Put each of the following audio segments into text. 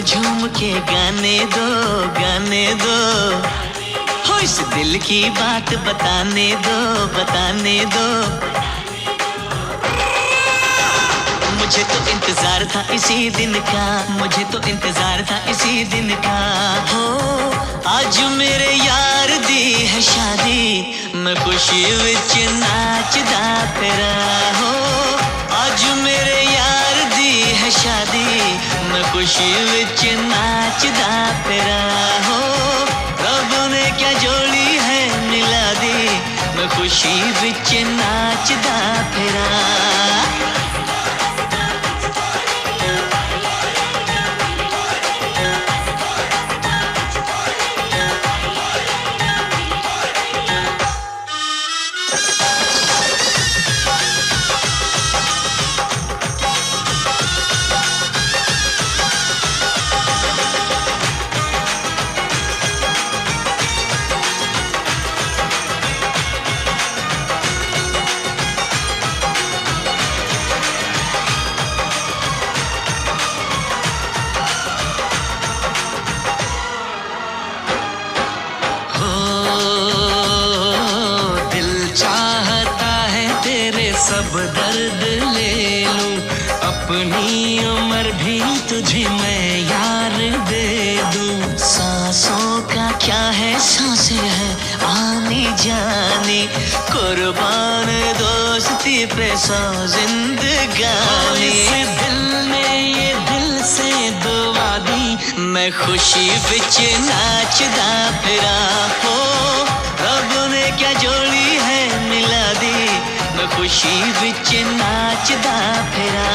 झूम के गाने दो हो इस दिल की बात बताने दो मुझे तो इंतजार था इसी दिन का, मुझे तो इंतजार था इसी दिन का। हो आज मेरे यार दी है शादी, मैं खुशी विच नाचदा फिरा। हो आज मेरे यार दी है शादी, मैं खुशी विच नाचदा फिरा। हो रब ने क्या जोड़ी है मिला दी, मैं खुशी विच नाचदा फिरा। सब दर्द ले लूं, अपनी उम्र भी तुझे मैं यार दे दूं। सांसों का क्या है, सांसें है आने जाने, कुर्बान दोस्ती पे सौ जिंदगानी। दिल ने ये दिल से दुआ दी, मैं खुशी विच नाचदा फिरा। हो रब ने क्या जोड़ी है मिला दी, मैं खुशी विच नाचदा फिरा।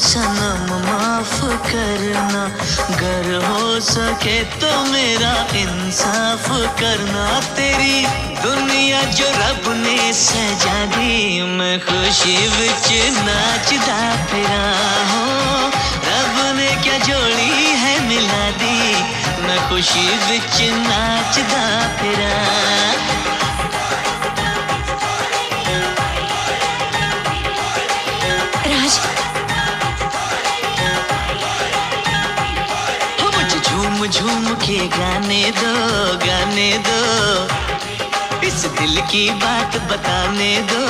सनम माफ करना, गर हो सके तो मेरा इंसाफ करना। तेरी दुनिया जो रब ने सजा दी, मैं खुशी विच नाचदा फिरा। हो रब ने क्या जोड़ी है मिला दी, मैं खुशी विच नाचदा फिरा। झूम के गाने दो इस दिल की बात बताने दो।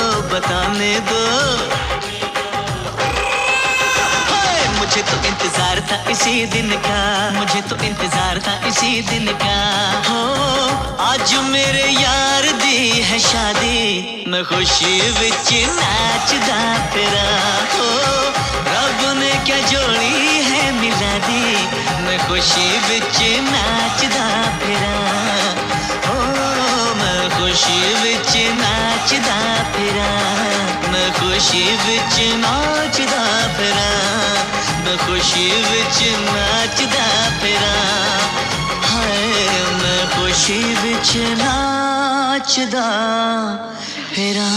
मुझे तो इंतजार था इसी दिन का, मुझे तो इंतजार था इसी दिन का। हो आज मेरे यार दी है शादी, मैं खुशी विच नाचदा फिरा। हो रब ने क्या जोड़ी है मिला दी, मैं खुशी विच नाचदा फिरा। हो मैं खुशी विच नाचदा फिरा, मैं खुशी विच नाचदा फिरा, मैं खुशी विच नाचदा फिरा। हाय मैं खुशी विच नाचदा फिरा।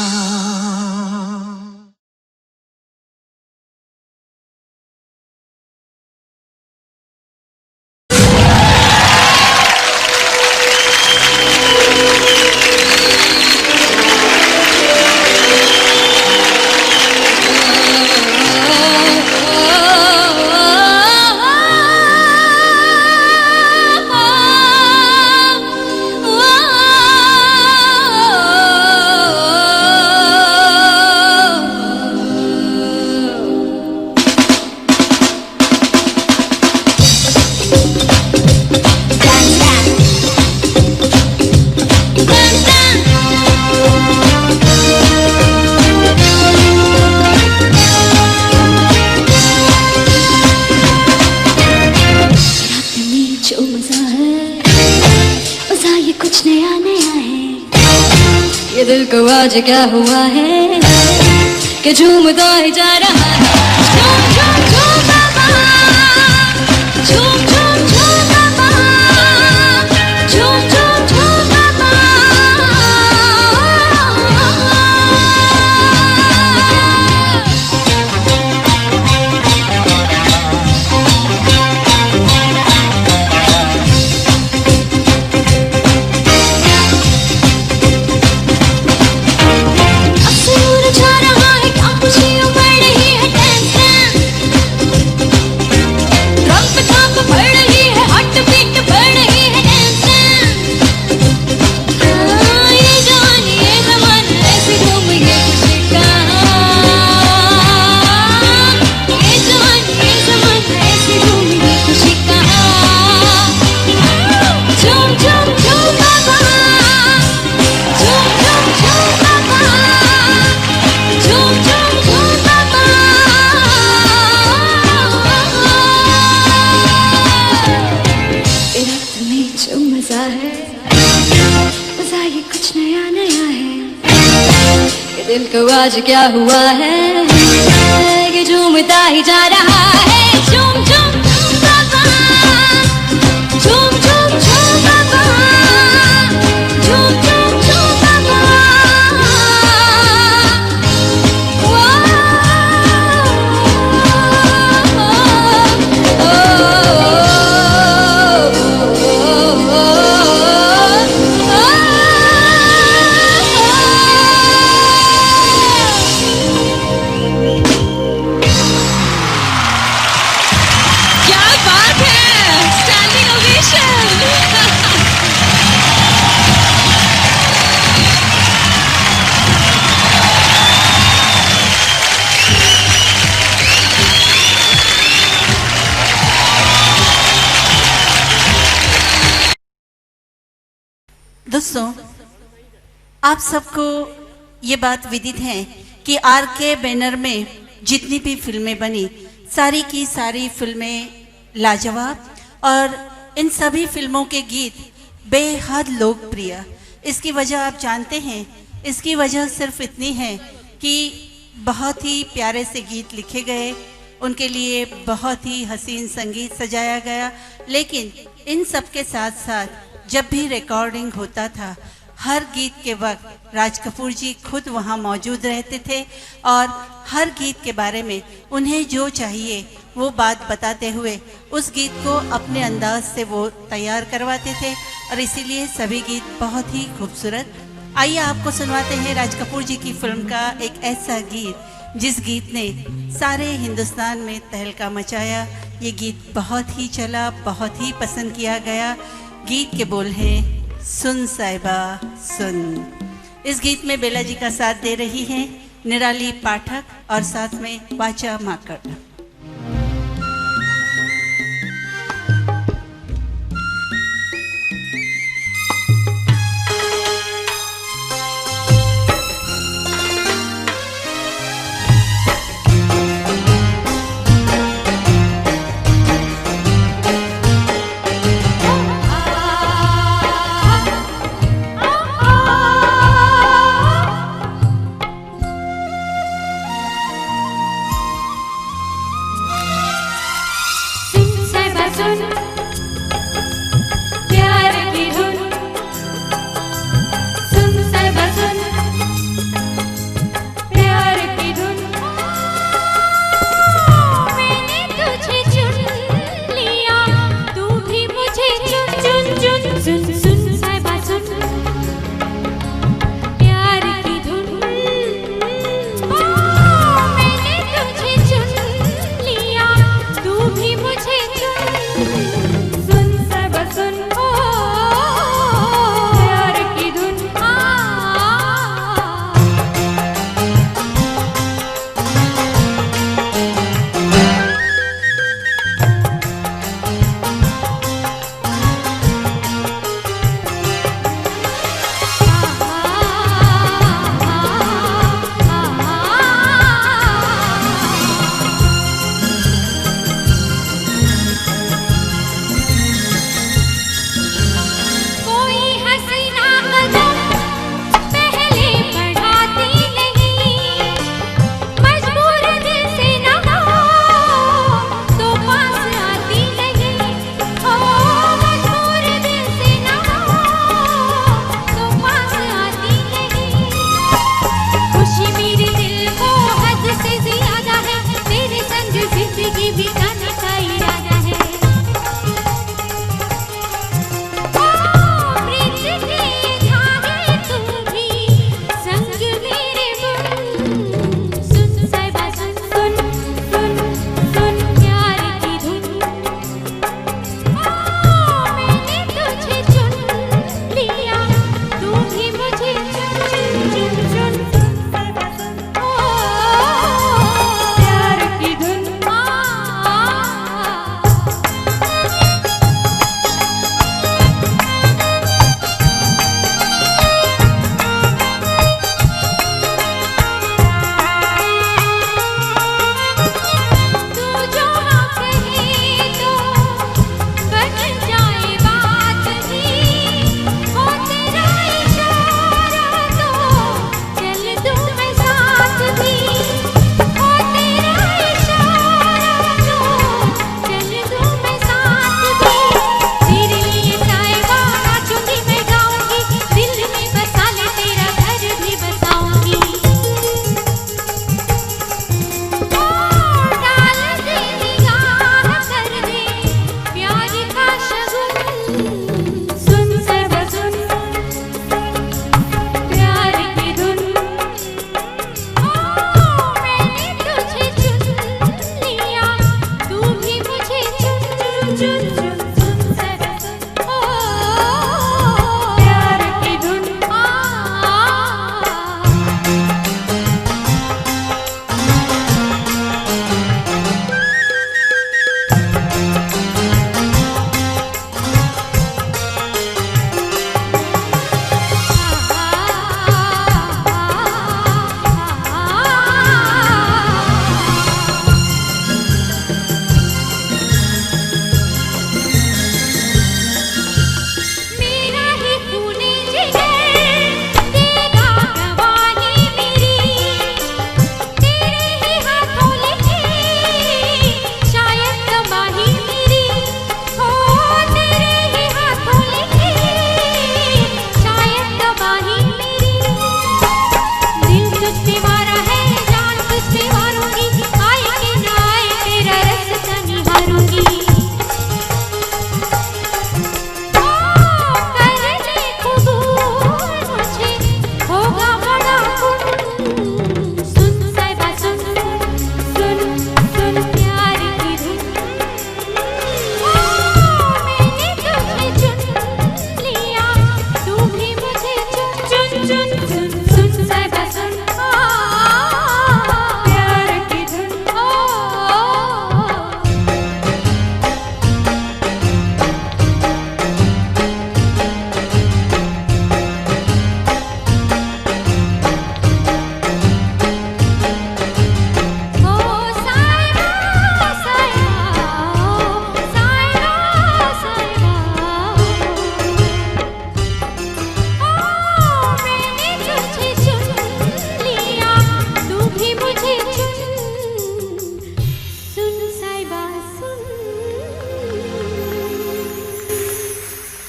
है, मजा ये कुछ नया नया है। ये दिल को आज क्या हुआ है कि झूमता ही जा रहा है। झूम झूम झूम बाबा, झूम झूम झूम बाबा, झूम झूम झूम बाबा। दिल को आज क्या हुआ है कि झूमता ही जा रहा है। झूम झूम झूम बाबा, झूम झूम झूम बाबा, झूम झूम झूम बाबा। दोस्तों, आप सबको ये बात विदित है कि आरके बैनर में जितनी भी फिल्में बनी, सारी की सारी फिल्में लाजवाब और इन सभी फिल्मों के गीत बेहद लोकप्रिय। इसकी वजह आप जानते हैं, इसकी वजह सिर्फ इतनी है कि बहुत ही प्यारे से गीत लिखे गए, उनके लिए बहुत ही हसीन संगीत सजाया गया। लेकिन इन सब के साथ साथ जब भी रिकॉर्डिंग होता था, हर गीत के वक्त राज कपूर जी खुद वहाँ मौजूद रहते थे और हर गीत के बारे में उन्हें जो चाहिए वो बात बताते हुए उस गीत को अपने अंदाज से वो तैयार करवाते थे और इसीलिए सभी गीत बहुत ही खूबसूरत। आइए आपको सुनवाते हैं राज कपूर जी की फिल्म का एक ऐसा गीत जिस गीत ने सारे हिंदुस्तान में तहलका मचाया। ये गीत बहुत ही चला, बहुत ही पसंद किया गया। गीत के बोल हैं, सुन साहिबा सुन। इस गीत में बेला जी का साथ दे रही हैं निराली पाठक और साथ में वाचा माकड़।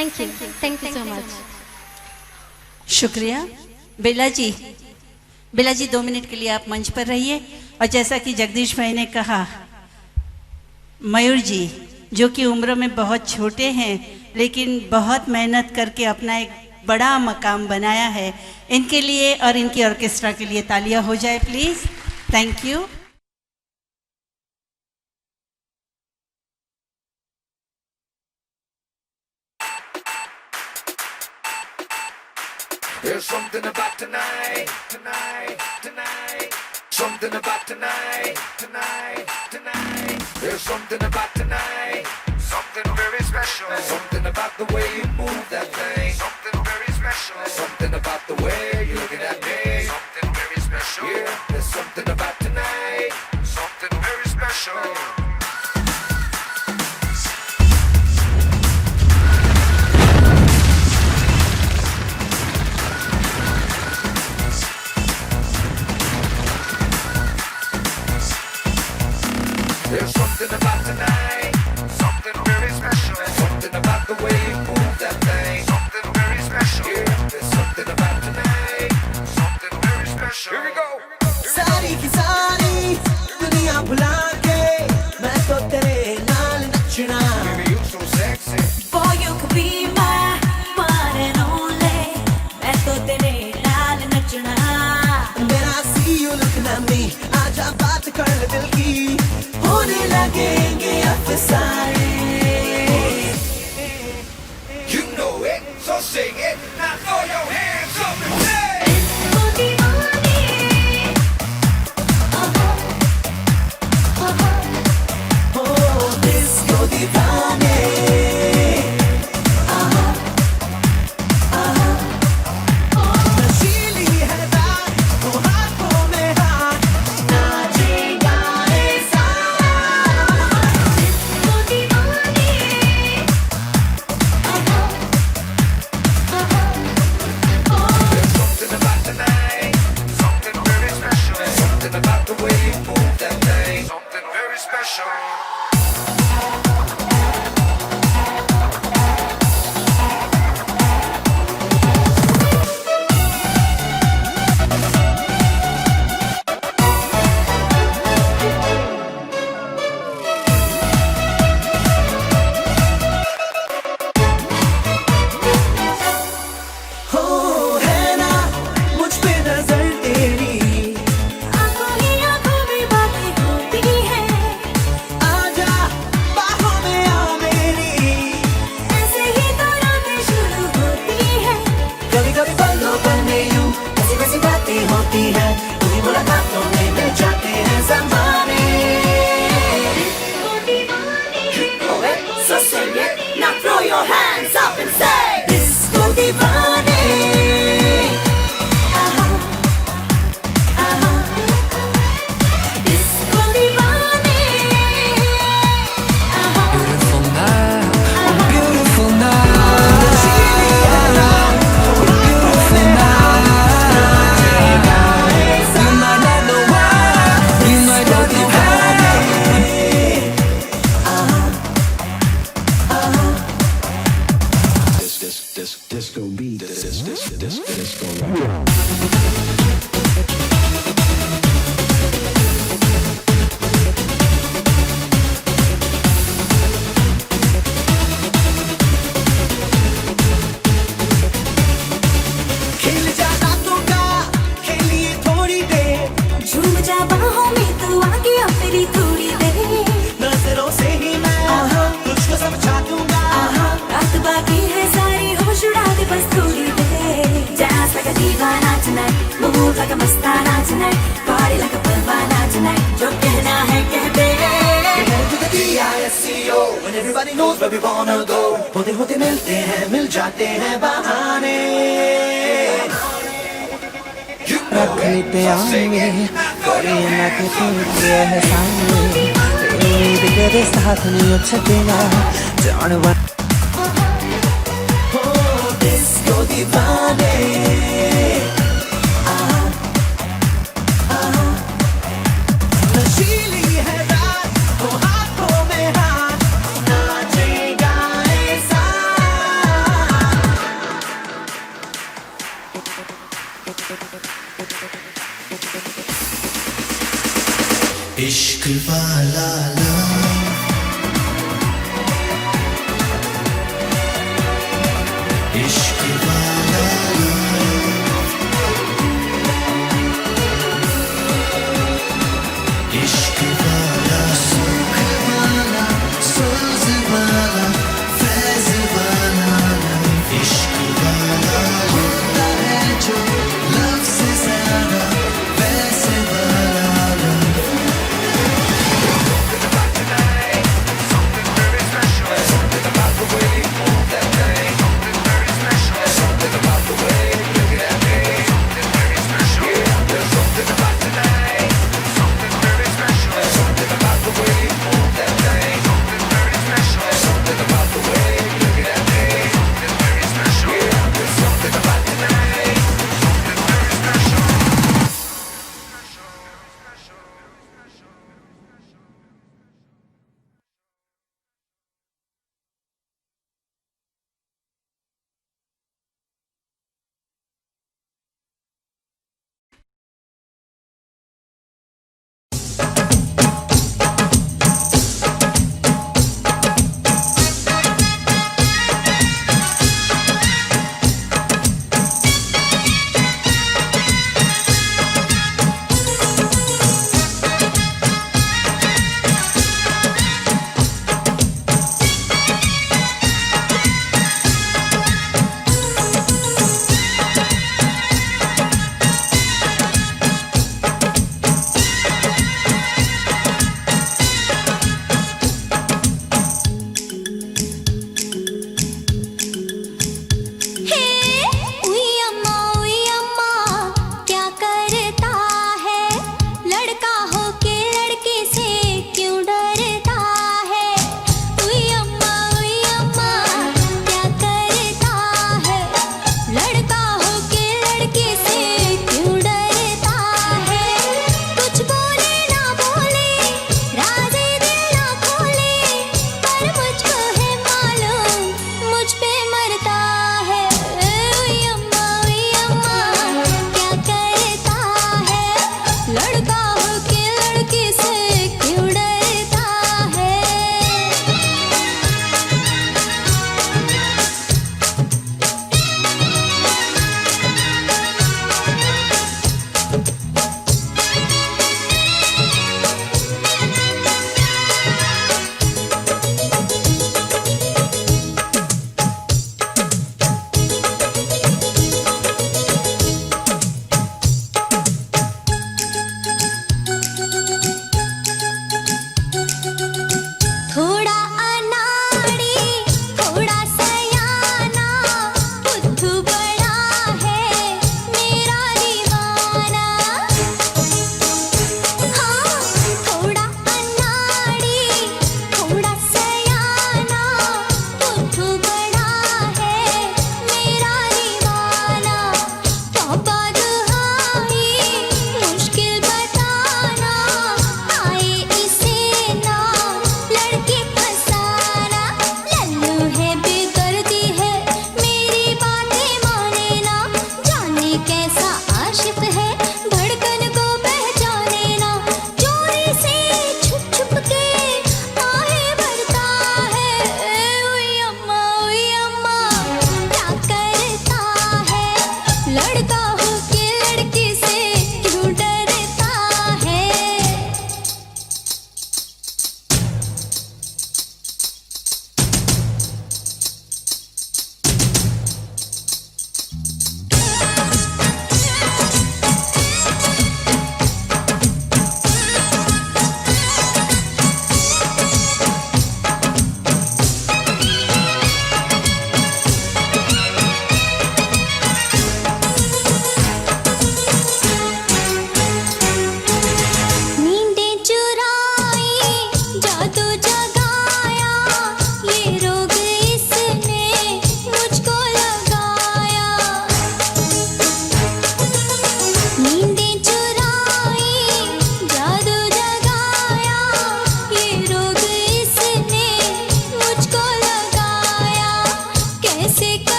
Thank you so much. शुक्रिया। बेला जी, 2 मिनट के लिए आप मंच पर रहिए। और जैसा कि जगदीश भाई ने कहा, मयूर जी जो कि उम्र में बहुत छोटे हैं लेकिन बहुत मेहनत करके अपना एक बड़ा मकाम बनाया है, इनके लिए और इनकी ऑर्केस्ट्रा के लिए तालियां हो जाए please. Thank you. There's something about tonight, tonight, tonight. Something about tonight, tonight, tonight. There's something about tonight, something very special. Something about the way you move that thing, something very special. Something about the way you're looking at me, something very special. Yeah, there's something about tonight, something very special. There's something about tonight, something very special. Something about the way you move that thing, something very special. Yeah, there's something about tonight, something very special. Here we go. सारी की सारी दुनिया भुला के मैं तो तेरे नाल नचना। Baby, you so sexy. Boy, you could be my one and only. मैं तो तेरे नाल नचना। मेरा see you looking at me, आजा बात कर ले दिल की, होने लगेंगे अफसाने। You know it, so sing it. Now throw your hands up and say. Oh, disco दीवाने। नशीली है रात, तो हाथों में हाथ, नाचेगा ऐसा। There's something about tonight, something very special. Something about the way you move that thing, something very special. हो है ना मुझ पे नजर तेरी, आंखों ही आंखों में बातें होती हैं। आजा बाहों में आ मेरी। ऐसे ही तो रातें शुरू होती हैं। कभी कभी पलों पर में यूं ऐसी वैसी बातें होती हैं, तुम्हीं मुलाकातों में मिल जाते हैं ज़माने। Oh, so sing it, now throw your hands up and say, disco दीवाने। disco दीवाने। Beautiful night, oh beautiful night, beautiful night. You might not know why, you might not know why. Disco beat, disco rock. खिल जा रातों का, खेलिए थोड़ी देर, झूम जा बाहों में तू आके अब मेरी थोड़ी देर। नजरों से ही मैं तुझको समझा दूंगा। रात बाकी है सारी, होश उड़ा दे बस थोड़ी देर। Dance like a दीवाना tonight, move like a Mastana tonight, party like a Parwana tonight, जो कहना है कह दे। Headed to the DISCO, when everybody knows where we wanna go. होते होते मिलते हैं, मिल जाते हैं बहाने। रखनी पे आएंगे, करे ना के तेरे एहसाने, तेरी उम्मीद के दे साथ नहीं छटेगा जानवर। हो डिस्को दीवाने। नशीली है रात, तो हाथों में हाथ, नाचेगा ऐसा। इश्क वाला लव इश्क वाला इश्क वाला सुख वाला सोज वाला फैज वाला इश्क वाला होता है जो लव से ज्यादा वैसे वाला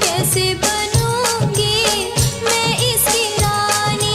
कैसे बनूंगी मैं इसकी रानी।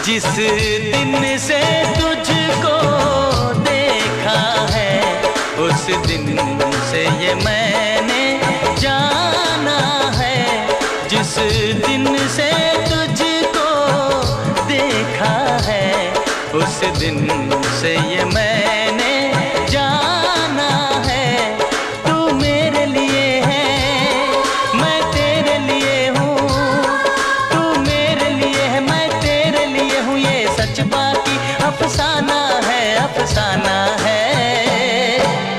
जिस दिन से तुझको देखा है उस दिन से ये मैंने जाना है। जिस दिन से तुझको देखा है उस दिन से ये मैंने जाना है। तू मेरे लिए है मैं तेरे लिए हूँ, तू मेरे लिए है मैं तेरे लिए हूँ, ये सच बाकी अफसाना है, अफसाना है।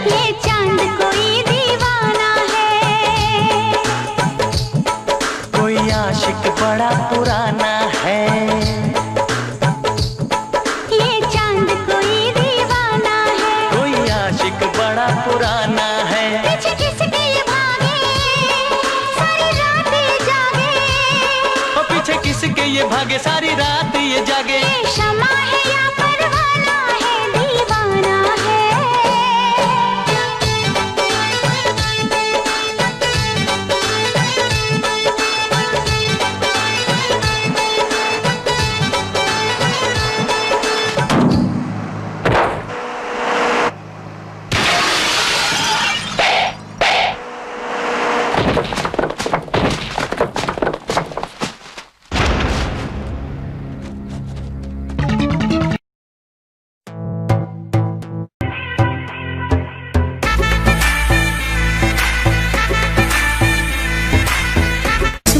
ये चांद कोई दीवाना है, कोई आशिक बड़ा पुराना है। ये चांद कोई दीवाना है, कोई आशिक बड़ा पुराना है। पीछे किसके ये भागे सारी रात ये जागे, और पीछे किसके ये भागे सारी रात ये जागे। ये शमा है या परवाना है, दीवाना है।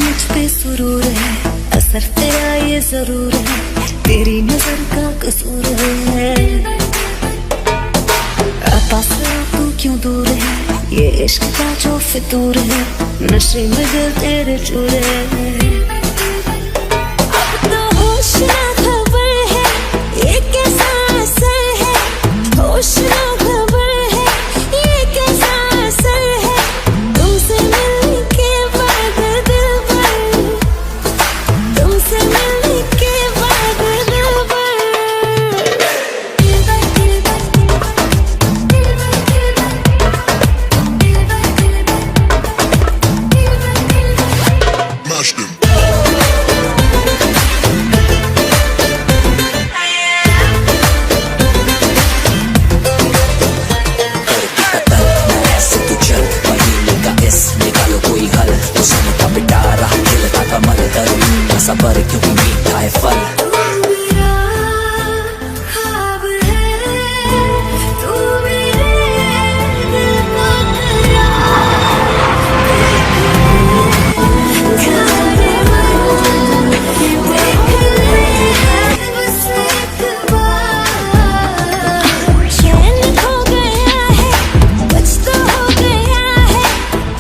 मुझ पे सुरूर है, असर तेरा ये जरूर है, तेरी नजर का कसूर है। पास तू क्यों दूर है, ये इश्क का जो फितूर है, नशे में दिल तेरे चूर है। अब तो होश ना खबर है, ये कैसा असर है, होश ना खबर है, ये कैसा असर है, तुमसे मिलने के बाद दिल भर, तुमसे मिलने के बाद दिल भर, दिल भर, दिल भर, दिल भर, दिल भर, दिल भर, दिल भर, दिल भर। सबर क्योंकि मीठा है फल। तू मेरा ख्वाब है, तू मेरे दिल का करार, देख ले बस एक बार। चैन खो गया है, कुछ तो हो गया है,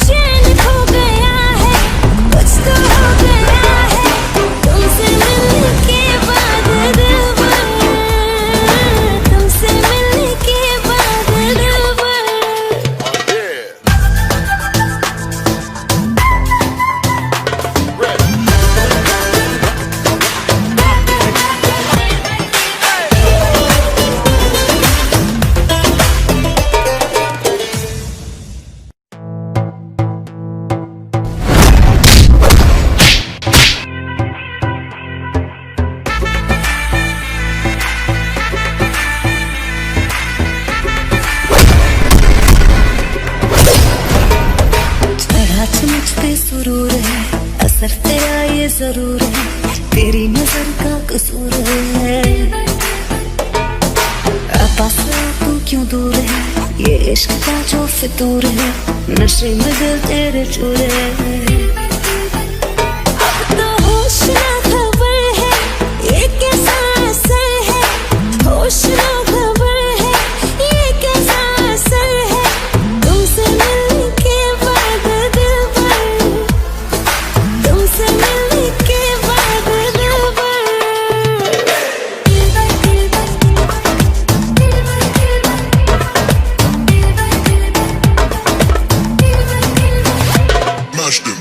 चैन खो गया है, कुछ तो हो गया है, तुमसे मिलने के बाद दिल भर, तुमसे मिलने के बाद दिल भर। चढ़ा मुझ पे सुरूर है, असर तेरा ये जरूर है, तेरी नजर का कसूर है। पास तू क्यों दूर है, ये इश्क का जो फितूर है, नशे में दिल तेरे चूर है। अब तो होश ना खबर है, ये कैसा असर है, होश ना खबर है, ये कैसा असर है, तुमसे मिलने के बाद दिल भर, तुमसे मिलने के बाद दिल भर, दिल भर, दिल भर, दिल भर, दिल भर, दिल भर, दिल भर, दिल भर, दिल भर। Mash them.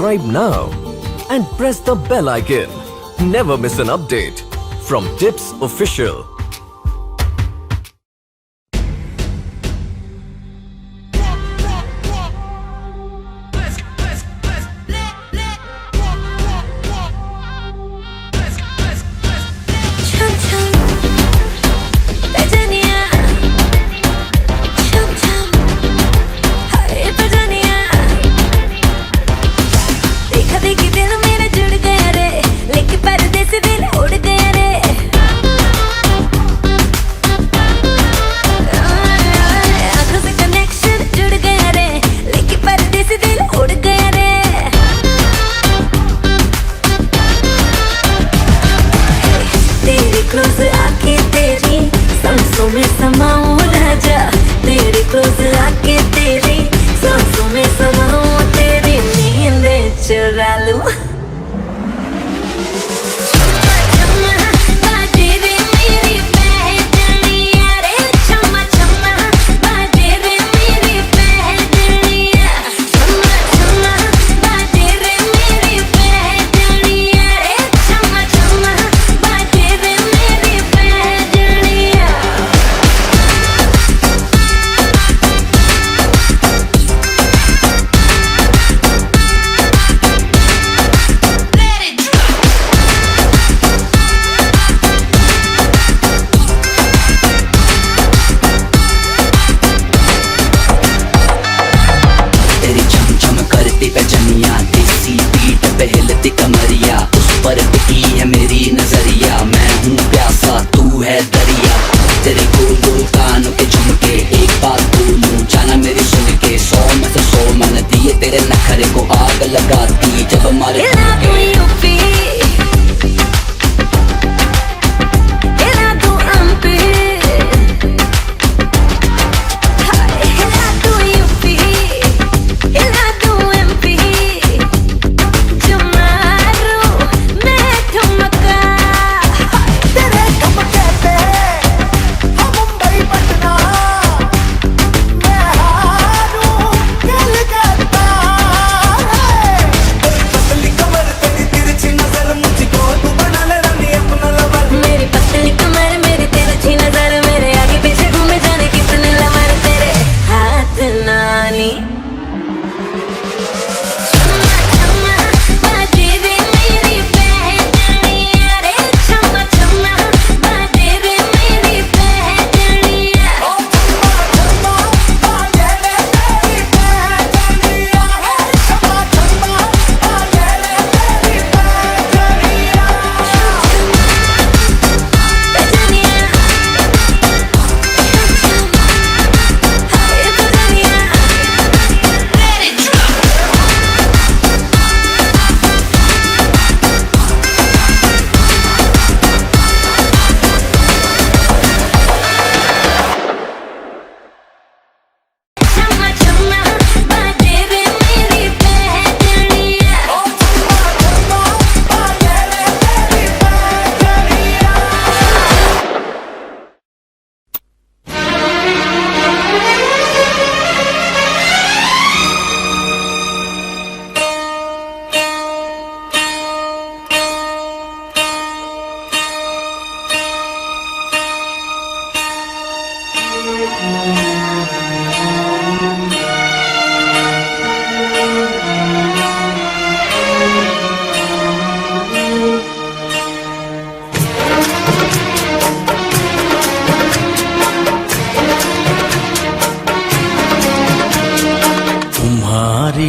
Subscribe now and press the bell icon. Never miss an update from Tips Official. Close आके तेरी सांसों में समाऊं राजा, तेरी क्लोज आके तेरी सांसों में समाऊं, तेरी नींदें चुरा लूं। देसी बीट पे हिलती कमरिया, उस पर टिकी है मेरी नजरिया, मैं हूँ प्यासा तू है दरिया, तेरे गोल गोल कानों के झुमके, एक बात बोलूं जाना मेरी सुन के, 100 में से 100 मन दिए तेरे नखरे को आग लगाती जब हमारे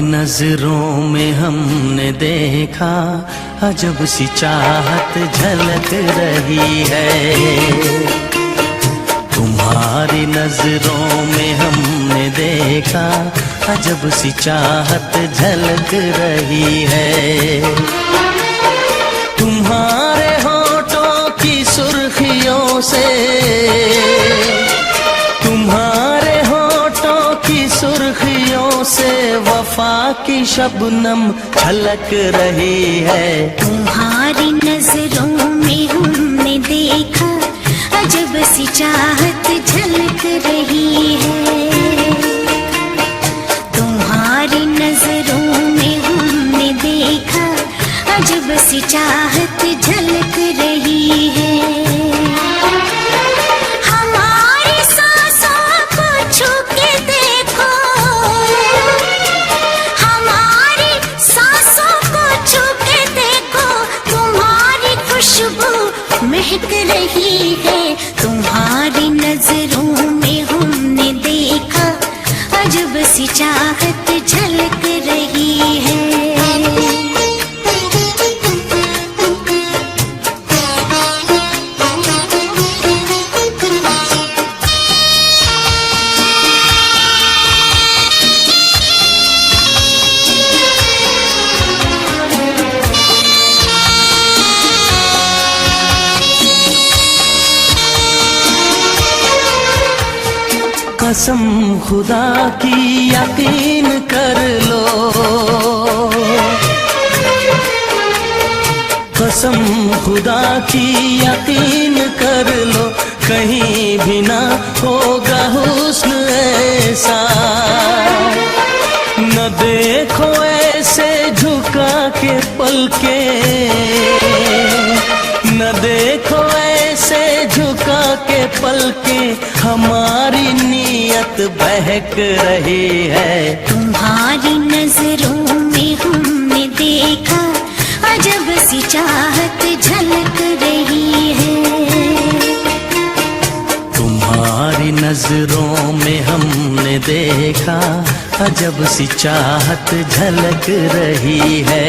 नजरों में हमने देखा अजब सी चाहत झलक रही है, तुम्हारी नजरों में हमने देखा अजब सी चाहत झलक रही है, तुम्हारे होठों की सुर्खियों से, तुम्हारे होठों की सुर्खियों से वफा की शबनम छलक रही है, तुम्हारी नजरों में हमने देखा अजब सी चाहत झलक रही है, तुम्हारी नजरों में हमने झलक रही है। तुम्हारी नजरों में हमने देखा अजब सी चाहत झलक रही है। कसम खुदा की यकीन कर लो, कसम खुदा की यकीन कर लो, कहीं भी ना होगा हुस्न ऐसा। न देखो ऐसे झुका के पलके, न देखो ऐसे झुका के पलके, हमारी नीयत बहक रही है। तुम्हारी नजरों में हमने देखा अजब सी चाहत झलक रही है। तुम्हारी नजरों में हमने देखा अजब सी चाहत झलक रही है।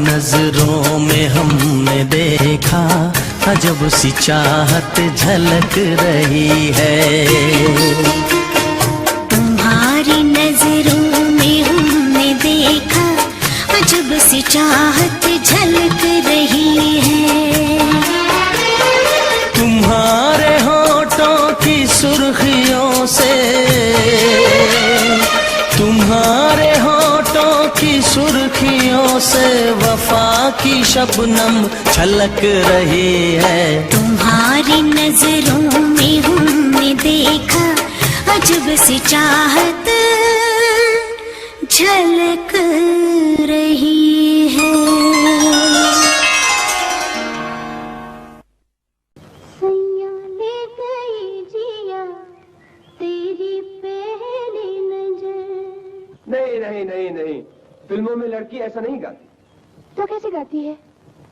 नजरों में हमने देखा अजब सी चाहत झलक रही है। तुम्हारी नजरों में हमने देखा अजब सी चाहत झलक रही है। तुम्हारे होठों की सुर्खियों से, तुम्हारे होठों की सुर्खियों से वफा की शबनम छलक रही है। तुम्हारी नजरों में हमने देखा अजब सी चाहत झलक रही है। सैया ले गई जिया तेरी पहली नजर। नहीं नहीं नहीं नहीं, फिल्मों में लड़की ऐसा नहीं गाती। तो कैसे गाती है?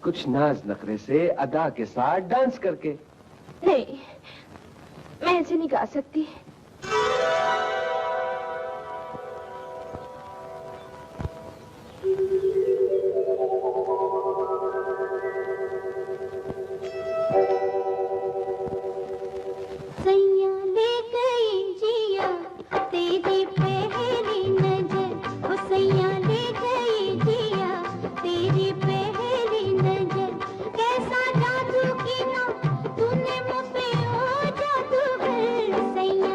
कुछ नाज नखरे से, अदा के साथ, डांस करके। नहीं, मैं ऐसे नहीं गा सकती। सैया ले गई जिया तेरी पहली नजर, ओ सैया ले गई जिया तेरी पहली नजर। कैसा जादू किया तूने मुझ पे, ओ जादूगर। सैया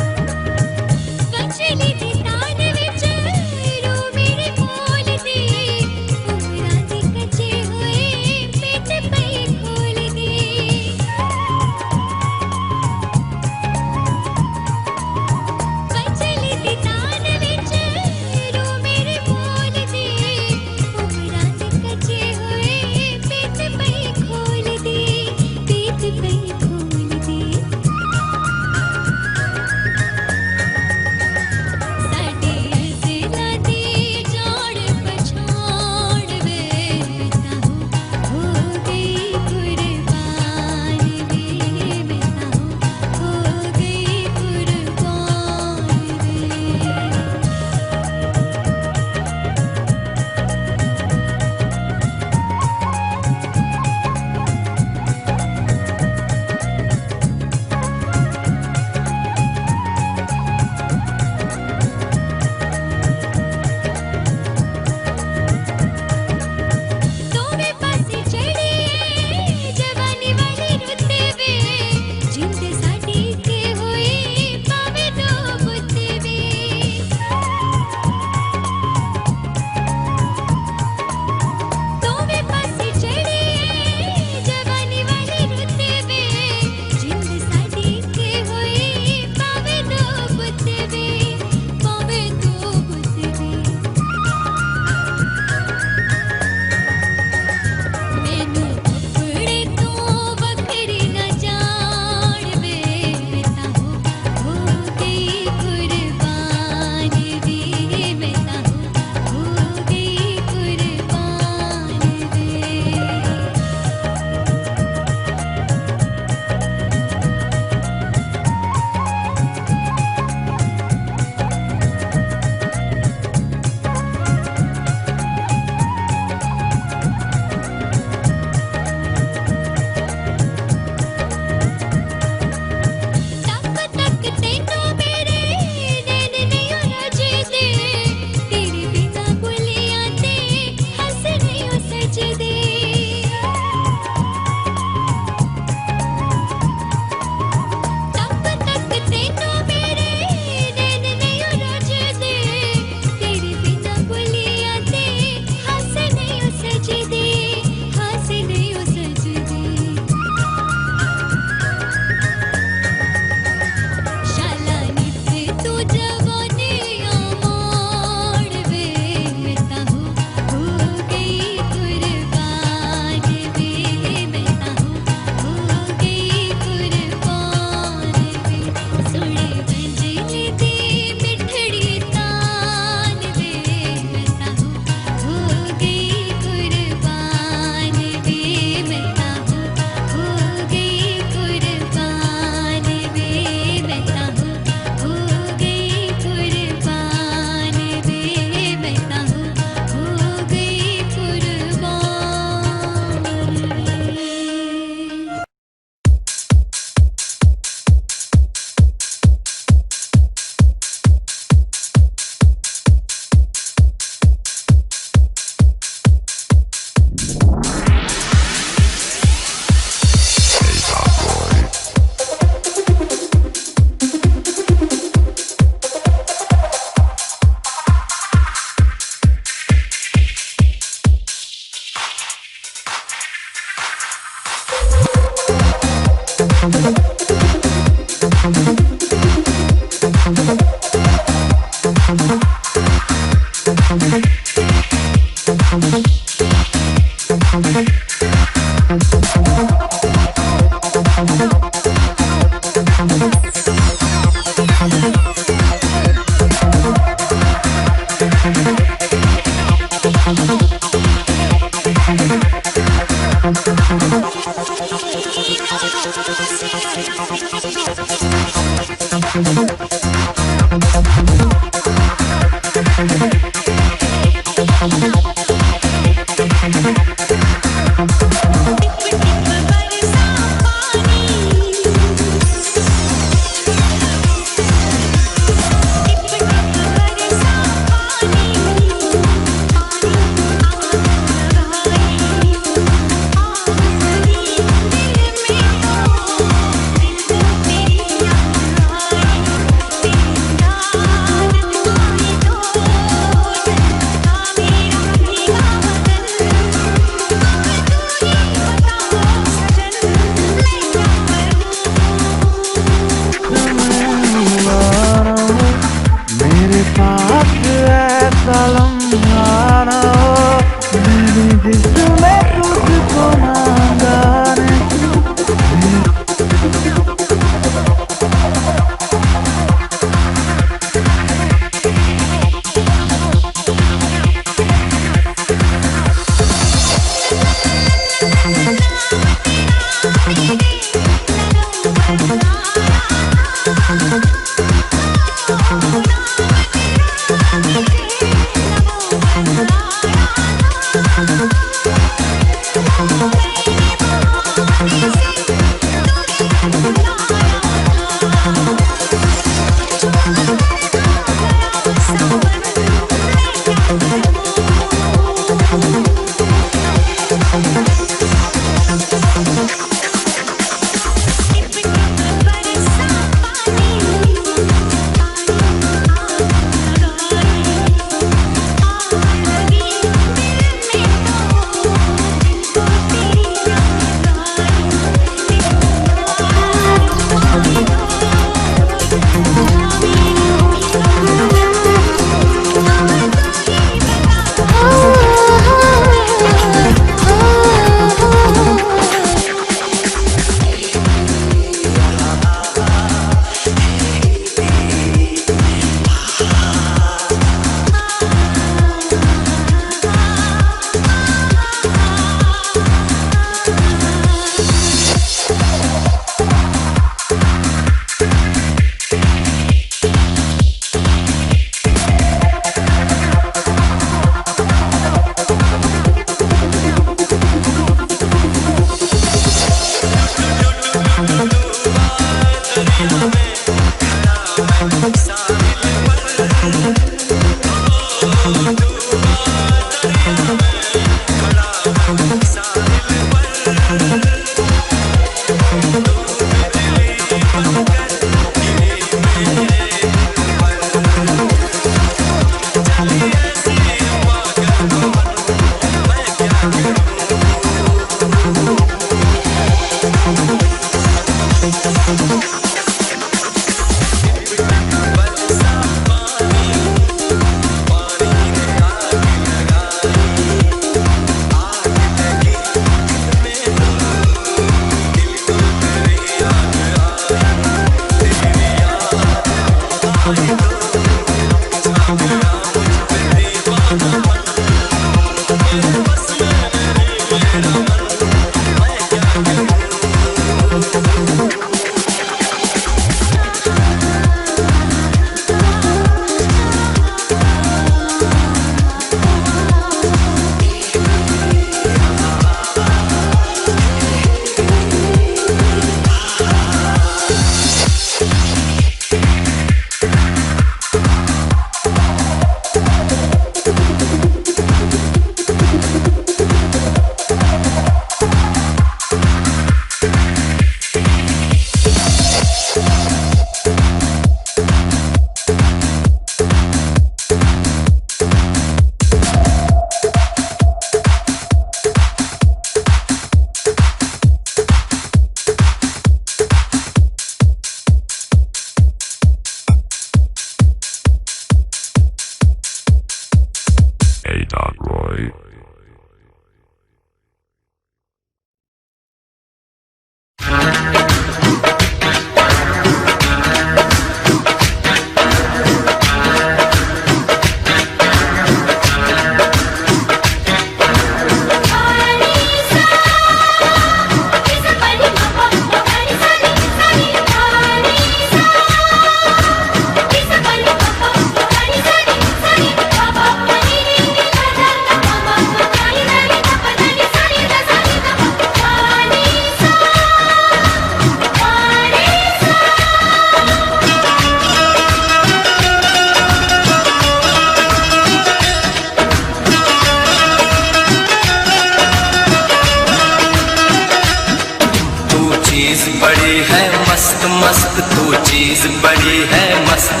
बड़ी है मस्त मस्त, तू चीज बड़ी है मस्त,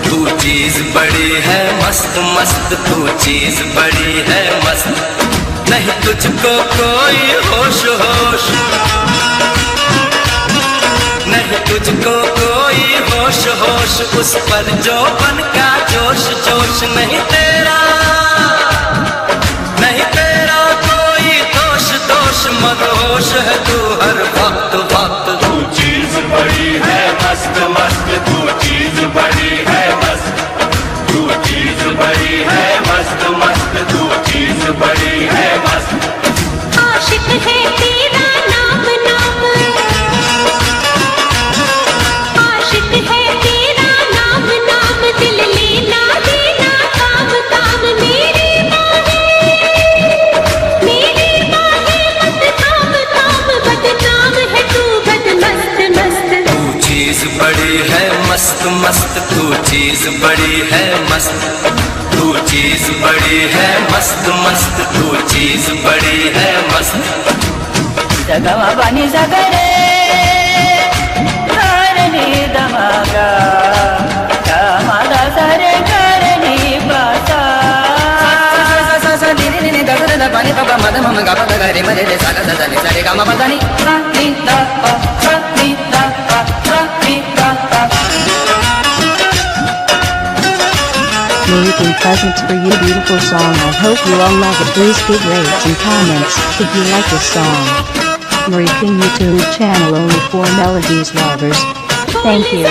तू चीज बड़ी है मस्त मस्त, तू चीज बड़ी है मस्त। नहीं तुझको कोई होश होश, नहीं तुझको कोई होश होश, उस पर जो बन का जोश जोश। नहीं तेरा कोई दोष दोष, मदहोश है तू हर वक्त वक्त। तू चीज बड़ी है मस्त मस्त, तू चीज बड़ी है मस्त, तू चीज बड़ी है मस्त मस्त, तू चीज बड़ी है मस्त। आशिक है तेरा नाम नाम, आशिक है तेरा नाम नाम, दिल लेना देना काम काम। मेरी बाहें मत थाम थाम, बदनाम है तू बदमस्त मस्त। तू चीज बड़ी है मस्त मस्त, तू चीज बड़ी है मस्त, तू चीज बड़ी है मस्त मस्त, तू चीज बड़ी है मस्त। जगवा बनी जगरे करनी दमागा, दमागा सरे करनी बासा। नी दगरे द पानी पापा मद मम गा पा गरे मरे रे सा गा सा नी सा रे गा मा पा नी सा नी दा पा सा नी दा पा सा नी दा पा। Making presents for you, beautiful song. I hope you all love it. Please give rates and comments if you like this song. Making YouTube channel only for melodies lovers. Thank you.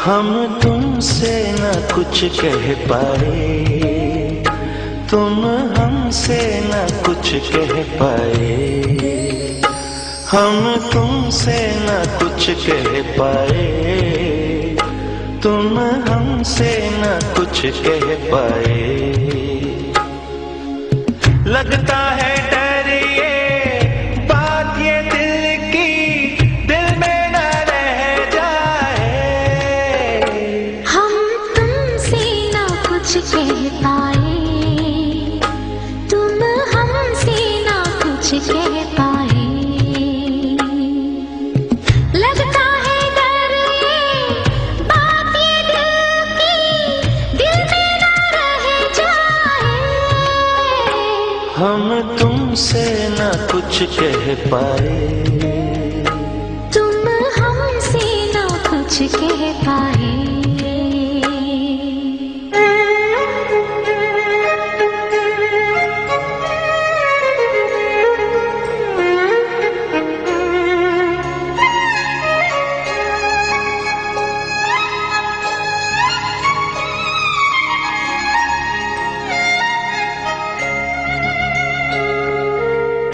हम तुमसे न कुछ कह पाए, तुम हमसे न कुछ कह पाए। हम तुमसे न कुछ कह पाए, तुम हमसे न कुछ कह पाए। लगता है डर ये बात ये दिल की, दिल में न रह जाए। हम तुमसे न कुछ कह पाए, तुम हमसे न कुछ कह पाए। लगता है डर ये बात ये दिल की, दिल में न रह जाए। हम तुमसे न कुछ कह पाए, तुम हमसे न कुछ कह पाए।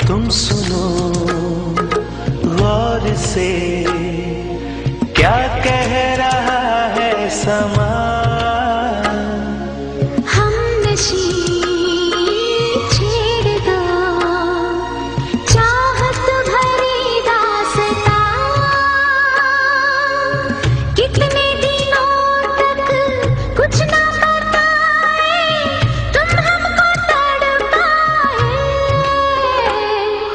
तुम सुनो गौर से क्या कह रहा है समा। हम नशी छेड़ दो चाहत भरी दास्तां, कितने दिनों तक कुछ ना बताए, तुम हमको तड़पाए।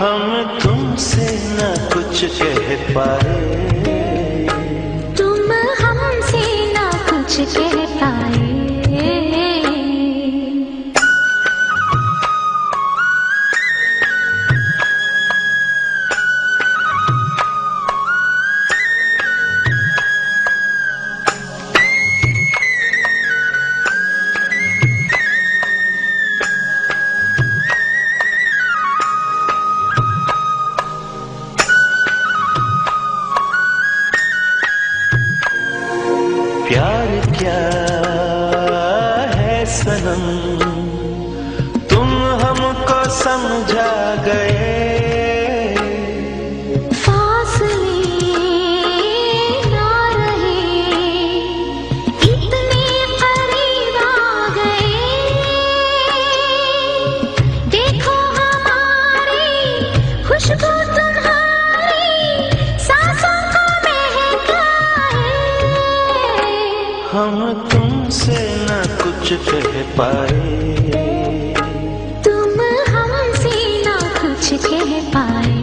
हम तुमसे न कुछ कह पाए, कुछ कह पाए। प्यार क्या है सनम, तुम हमको समझा गए। फासले ना रहे, इतने करीब आ गए। देखो हमारी खुशबू तुम्हारी सांसों को महकाए। हम तुमसे न कुछ कह पाए, तुम हमसे ना कुछ कह पाए।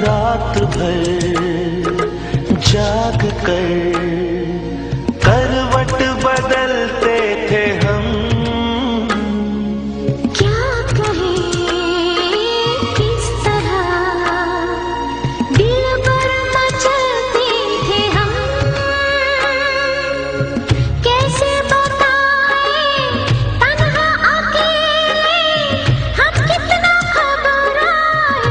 रात भर जाग कर करवट बदलते थे हम। क्या कहे किस तरह दिल पर मचलते थे हम। कैसे बताएं तन्हा अकेले हम कितना घबराए।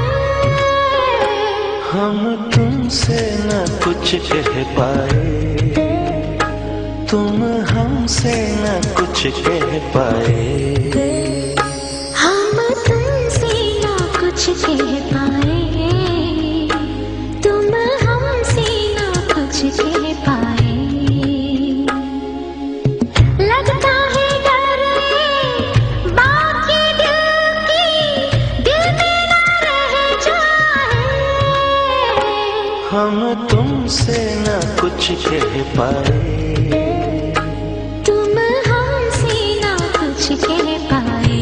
हम तुमसे न कुछ कह पाए, तुम हमसे न कुछ कह पाए। हम तुमसे ना कुछ कह पाए, तुम हमसे ना कुछ कह पाए। लगता है डर बाकी दिल में ना रह जाए। हम तुमसे न कुछ कह पाए, तुम हमसे ना कुछ कह पाए।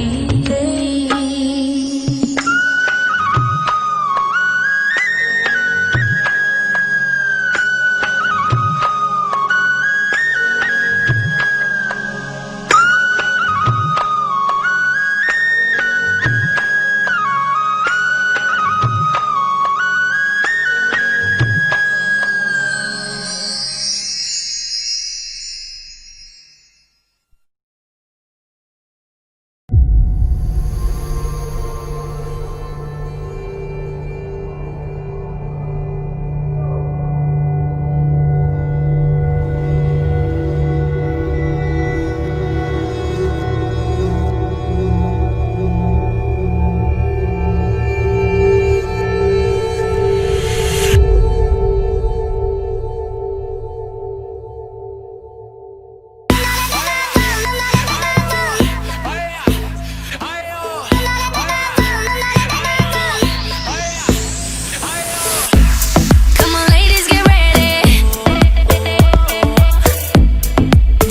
Come on, ladies, get ready.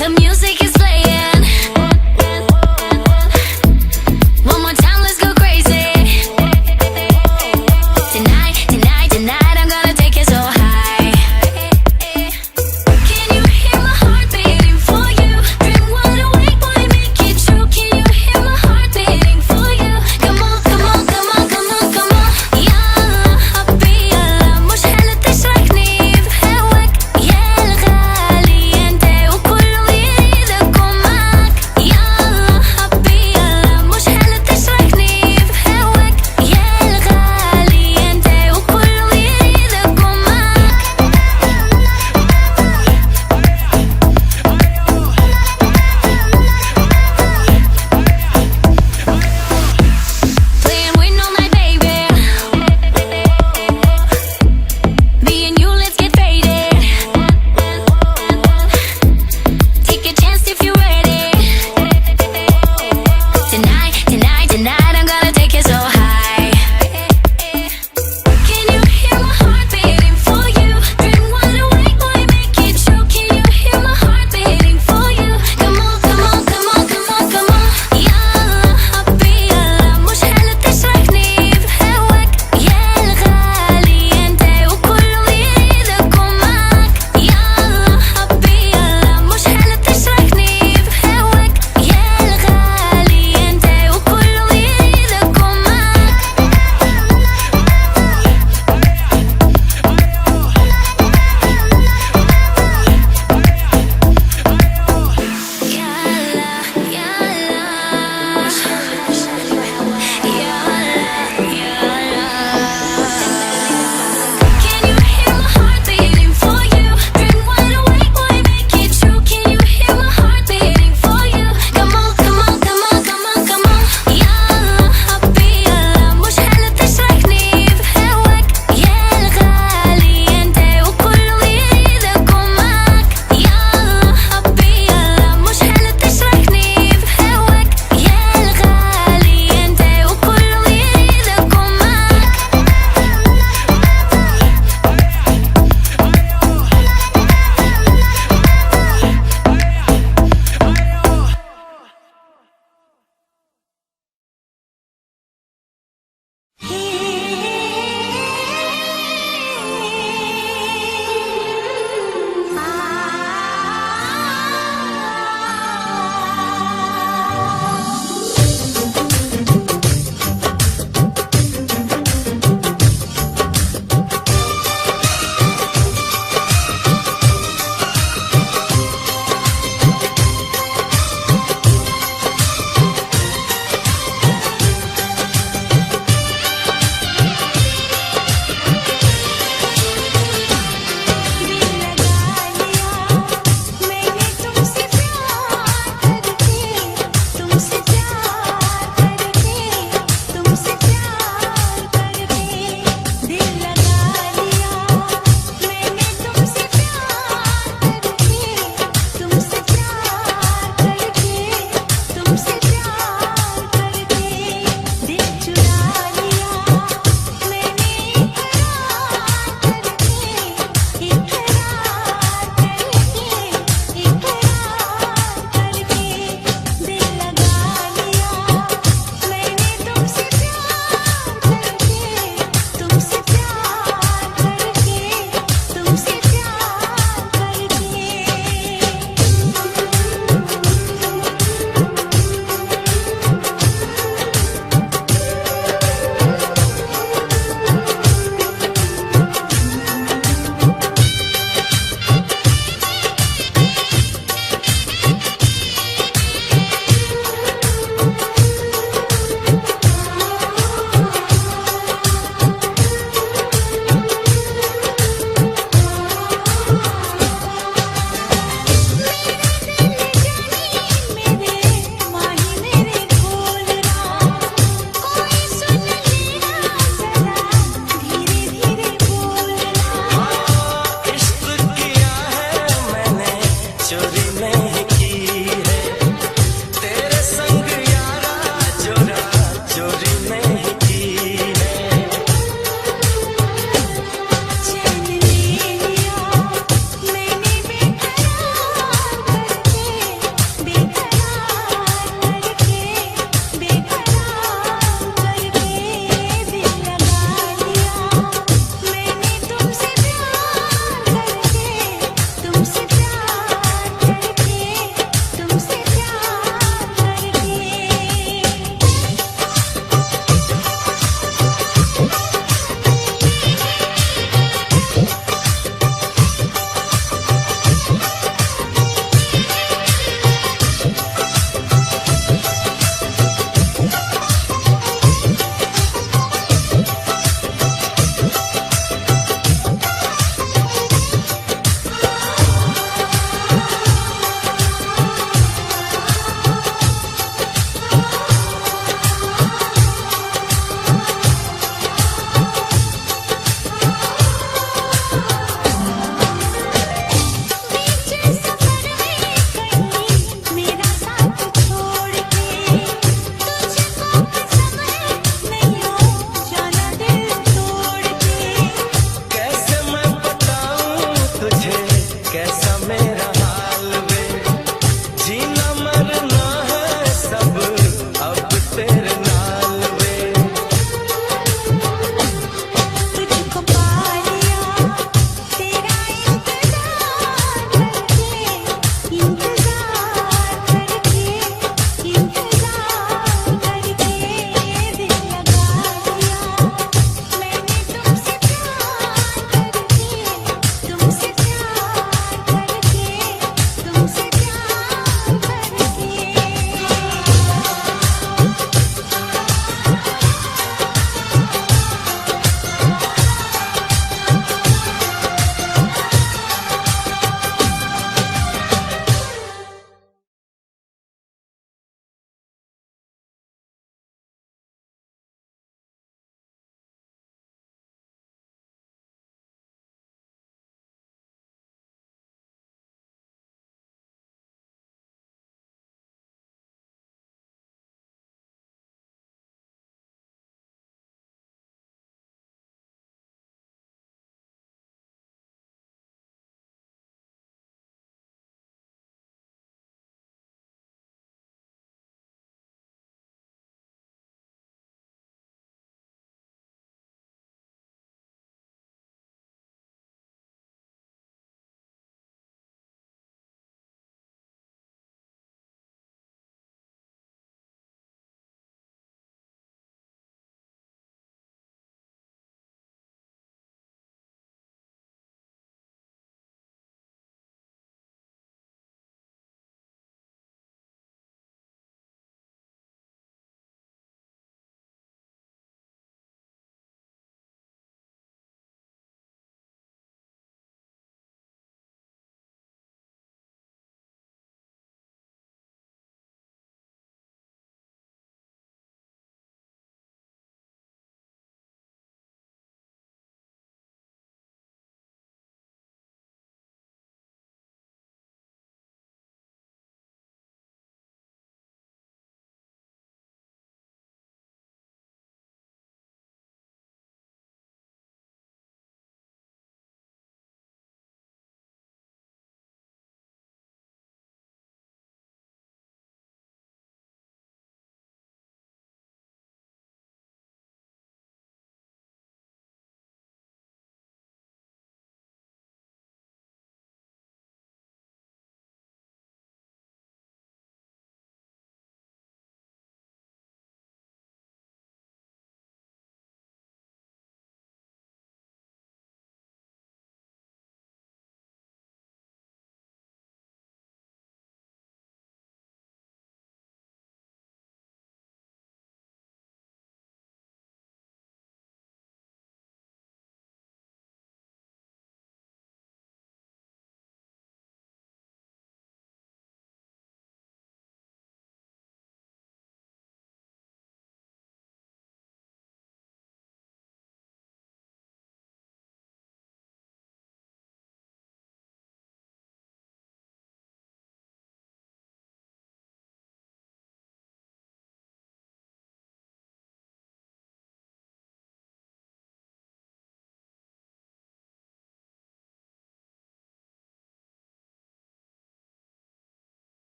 The music